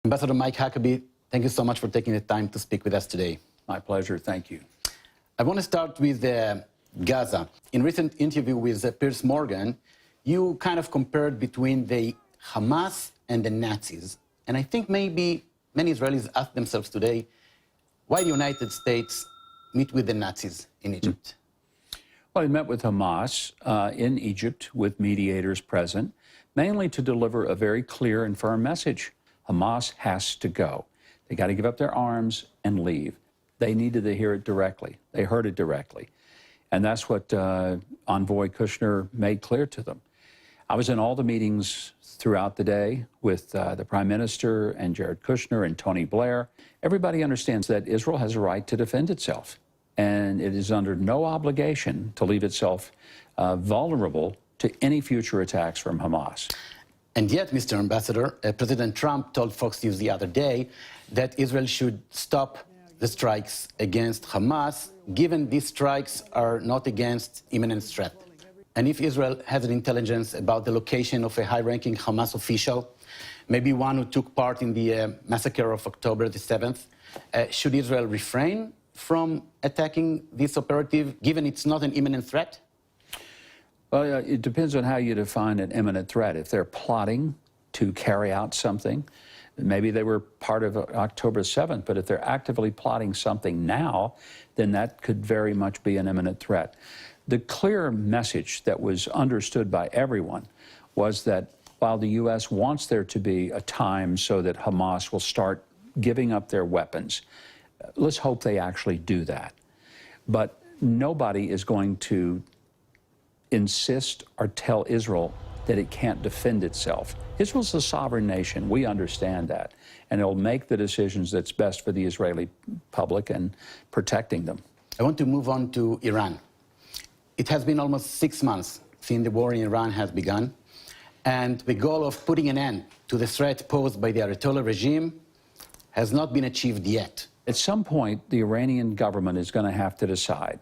Ambassador Mike Huckabee, thank you so much for taking the time to speak with us today. My pleasure. Thank you. I want to start with Gaza. In a recent interview with Piers Morgan, you kind of compared between the Hamas and the Nazis. And I think maybe many Israelis ask themselves today, why the United States meet with the Nazis in Egypt? Well, he met with Hamas in Egypt with mediators present, mainly to deliver a very clear and firm message. Hamas has to go. They got to give up their arms and leave. They needed to hear it directly. They heard it directly. And that's what Envoy Kushner made clear to them. I was in all the meetings throughout the day with the Prime Minister and Jared Kushner and Tony Blair. Everybody understands that Israel has a right to defend itself, and it is under no obligation to leave itself vulnerable to any future attacks from Hamas. And yet, Mr. Ambassador, President Trump told Fox News the other day that Israel should stop the strikes against Hamas, given these strikes are not against imminent threat. And if Israel has an intelligence about the location of a high-ranking Hamas official, maybe one who took part in the massacre of October the 7th, should Israel refrain from attacking this operative, given it's not an imminent threat? Well, it depends on how you define an imminent threat. If they're plotting to carry out something, maybe they were part of October 7th, but if they're actively plotting something now, then that could very much be an imminent threat. The clear message that was understood by everyone was that while the U.S. wants there to be a time so that Hamas will start giving up their weapons, let's hope they actually do that. But nobody is going to insist or tell Israel that it can't defend itself. Israel's a sovereign nation. We understand that. And it'll make the decisions that's best for the Israeli public and protecting them. I want to move on to Iran. It has been almost 6 months since the war in Iran has begun, and the goal of putting an end to the threat posed by the Ayatollah regime has not been achieved yet. At some point, the Iranian government is going to have to decide,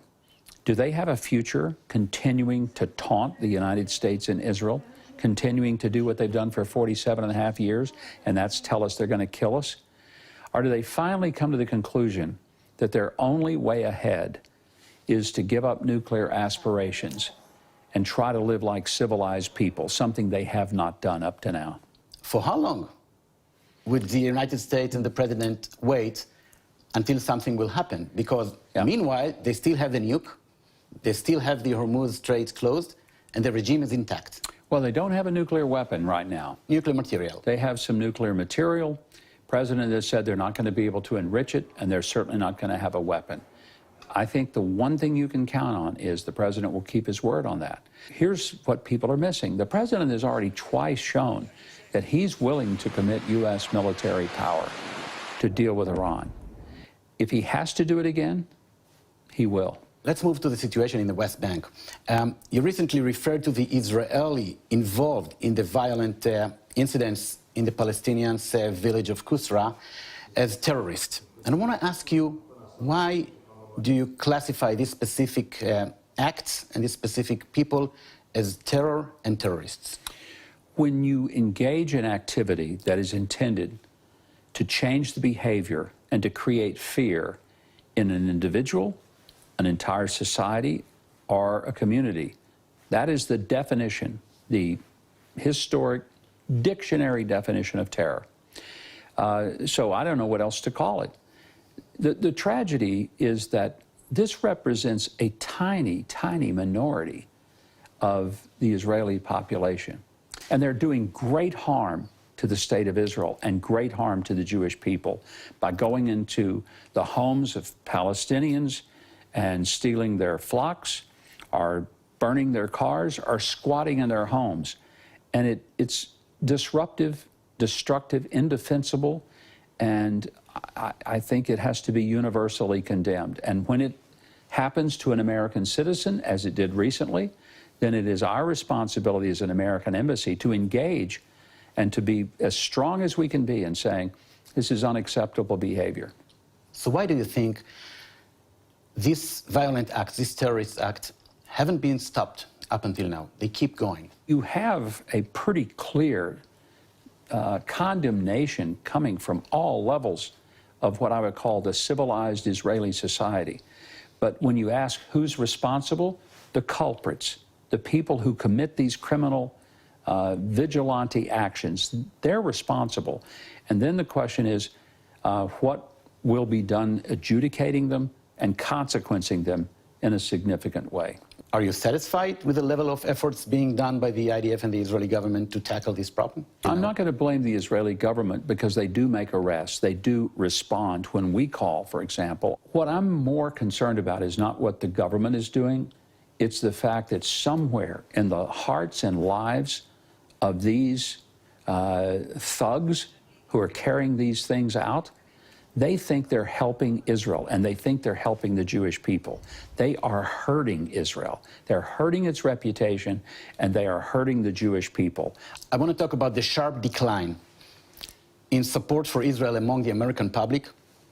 do they have a future continuing to taunt the United States and Israel, continuing to do what they've done for 47 and a half years, and that's tell us they're going to kill us? Or do they finally come to the conclusion that their only way ahead is to give up nuclear aspirations and try to live like civilized people, something they have not done up to now? For how long would the United States and the president wait until something will happen? Because meanwhile, they still have the nuke, they still have the Hormuz Strait closed, and the regime is intact. Well, they don't have a nuclear weapon right now. Nuclear material. They have some nuclear material. The president has said they're not going to be able to enrich it, and they're certainly not going to have a weapon. I think the one thing you can count on is the president will keep his word on that. Here's what people are missing. The president has already twice shown that he's willing to commit U.S. military power to deal with Iran. If he has to do it again, he will. Let's move to the situation in the West Bank. You recently referred to the Israeli involved in the violent incidents in the Palestinian village of Kusra as terrorists. And I want to ask you, why do you classify these specific acts and these specific people as terror and terrorists? When you engage in activity that is intended to change the behavior and to create fear in an individual, an entire society, or a community, that is the definition, the historic dictionary definition of terror. So I don't know what else to call it. The tragedy is that this represents a tiny, tiny minority of the Israeli population. And they're doing great harm to the state of Israel and great harm to the Jewish people by going into the homes of Palestinians and stealing their flocks, or burning their cars, or squatting in their homes. And it's disruptive, destructive, indefensible, and I think it has to be universally condemned. And when it happens to an American citizen, as it did recently, then it is our responsibility as an American embassy to engage and to be as strong as we can be in saying, this is unacceptable behavior. So why do you think these violent acts, these terrorist acts, haven't been stopped up until now? They keep going. You have a pretty clear condemnation coming from all levels of what I would call the civilized Israeli society. But when you ask who's responsible, the culprits, the people who commit these criminal vigilante actions, they're responsible. And then the question is, what will be done adjudicating them and consequencing them in a significant way? Are you satisfied with the level of efforts being done by the IDF and the Israeli government to tackle this problem? I'm not going to blame the Israeli government because they do make arrests. They do respond when we call, for example. What I'm more concerned about is not what the government is doing. It's the fact that somewhere in the hearts and lives of these thugs who are carrying these things out, they think they're helping Israel, and they think they're helping the Jewish people. They are hurting Israel. They're hurting its reputation, and they are hurting the Jewish people. I want to talk about the sharp decline in support for Israel among the American public,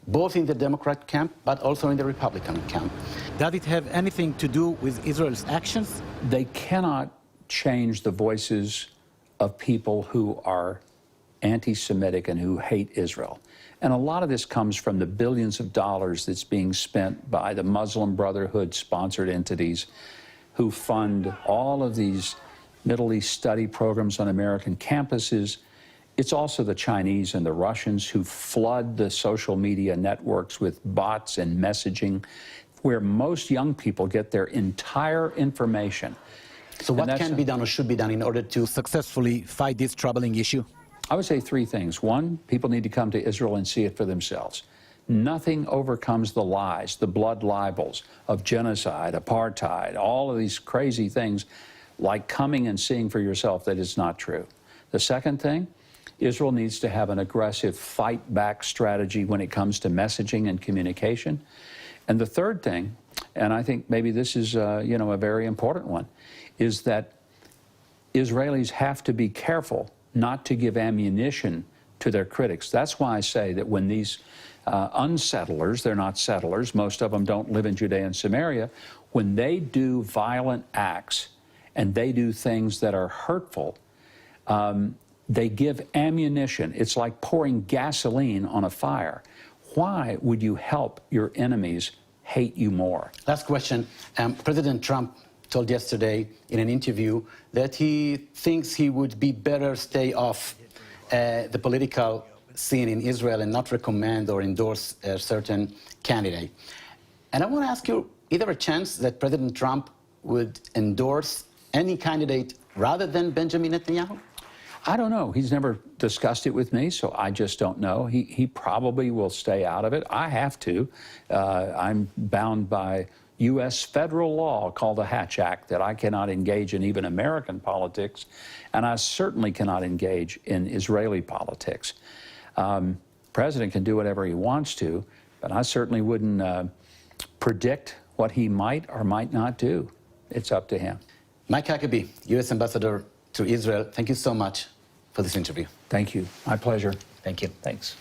both in the Democrat camp, but also in the Republican camp. Does it have anything to do with Israel's actions? They cannot change the voices of people who are anti-Semitic and who hate Israel. And a lot of this comes from the billions of dollars that's being spent by the Muslim Brotherhood-sponsored entities who fund all of these Middle East study programs on American campuses. It's also the Chinese and the Russians who flood the social media networks with bots and messaging, where most young people get their entire information. So what can be done or should be done in order to successfully fight this troubling issue? I would say three things. One, people need to come to Israel and see it for themselves. Nothing overcomes the lies, the blood libels of genocide, apartheid, all of these crazy things, like coming and seeing for yourself that it's not true. The second thing, Israel needs to have an aggressive fight-back strategy when it comes to messaging and communication. And the third thing, and I think maybe this is a very important one, is that Israelis have to be careful not to give ammunition to their critics. That's why I say that when these unsettlers, they're not settlers, most of them don't live in Judea and Samaria, when they do violent acts and they do things that are hurtful, they give ammunition. It's like pouring gasoline on a fire. Why would you help your enemies hate you more? Last question. President Trump told yesterday in an interview that he thinks he would be better stay off the political scene in Israel and not recommend or endorse a certain candidate. And I want to ask you, is there a chance that President Trump would endorse any candidate rather than Benjamin Netanyahu? I don't know. He's never discussed it with me, so I just don't know. He probably will stay out of it. I have to. I'm bound by U.S. federal law called the Hatch Act that I cannot engage in even American politics, and I certainly cannot engage in Israeli politics. President can do whatever he wants to, but I certainly wouldn't predict what he might or might not do. It's up to him. Mike Huckabee, U.S. Ambassador to Israel, thank you so much for this interview. Thank you. My pleasure. Thank you. Thanks.